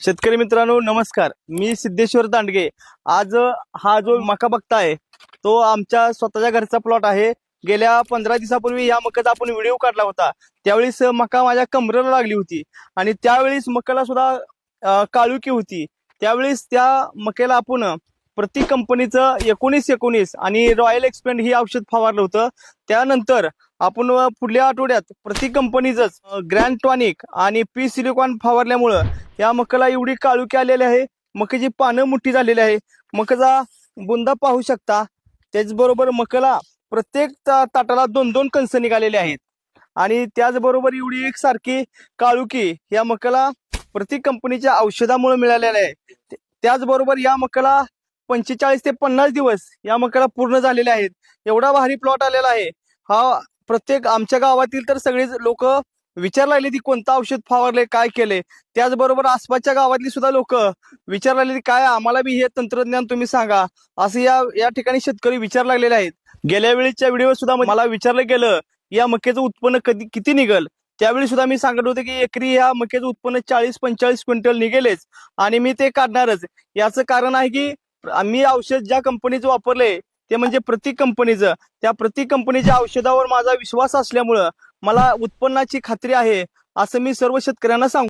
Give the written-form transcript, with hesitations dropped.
शेतकरी मित्रांनो नमस्कार, मी सिद्धेश्वर दांडगे। आज हा जो मका बघताय तो आमच्या स्वतःच्या घरचा प्लॉट आहे। गेल्या 15 दिवसापूर्वी या मकाचा आपण व्हिडिओ काढला होता। त्यावेळेस मका माझ्या कमरेला लागली होती आणि त्यावेळेस मकाला सुद्धा काळुकी होती। त्यावेळेस त्या मक्याला आपण प्रति कंपनीचं 19-19 आणि रॉयल एक्सपेंड ही औषध फवारलं होतं। त्यानंतर आपण पुढल्या आठवड्यात प्रति कंपनीचंच ग्रँड टॉनिक आणि पी सिलिकॉन फवारल्यामुळं या मकाला एवढी काळुकी आलेली आहे। मकाची पानं मोठी झालेली आहे। मकाचा बुंदा पाहू शकता। त्याचबरोबर मकाला प्रत्येक ताटाला 2-2 कंस निघालेले आहेत आणि त्याचबरोबर एवढी एकसारखी काळुकी या मकाला प्रति कंपनीच्या औषधामुळे मिळालेल्या आहे। त्याचबरोबर या मकाला 45 ते 50 दिवस या मकाला पूर्ण झालेले आहेत। एवढा भारी प्लॉट आलेला आहे। हा प्रत्येक आमच्या गावातील तर सगळेच लोक विचार लागले की कोणतं औषध फवारले, काय केले। त्याचबरोबर आसपासच्या गावातली सुद्धा लोक विचार लागले काय आम्हाला बी हे तंत्रज्ञान तुम्ही सांगा, असं या ठिकाणी शेतकरी विचार लागलेले आहेत। गेल्या वेळेच्या व्हिडिओ सुद्धा मला विचारलं गेलं या मक्याचं उत्पन्न किती निघेल। त्यावेळी सुद्धा मी सांगत होते की एकरी या मक्याचं उत्पन्न 40-45 क्विंटल निघेलच आणि मी ते काढणारच। याचं कारण आहे की आम्ही औषध ज्या कंपनीचं वापरले ते म्हणजे प्रति कंपनीचं, त्या प्रति कंपनीच्या औषधावर माझा विश्वास असल्यामुळं मला उत्पन्नाची खात्री आहे, असं मी सर्व शेतकऱ्यांना सांगतो।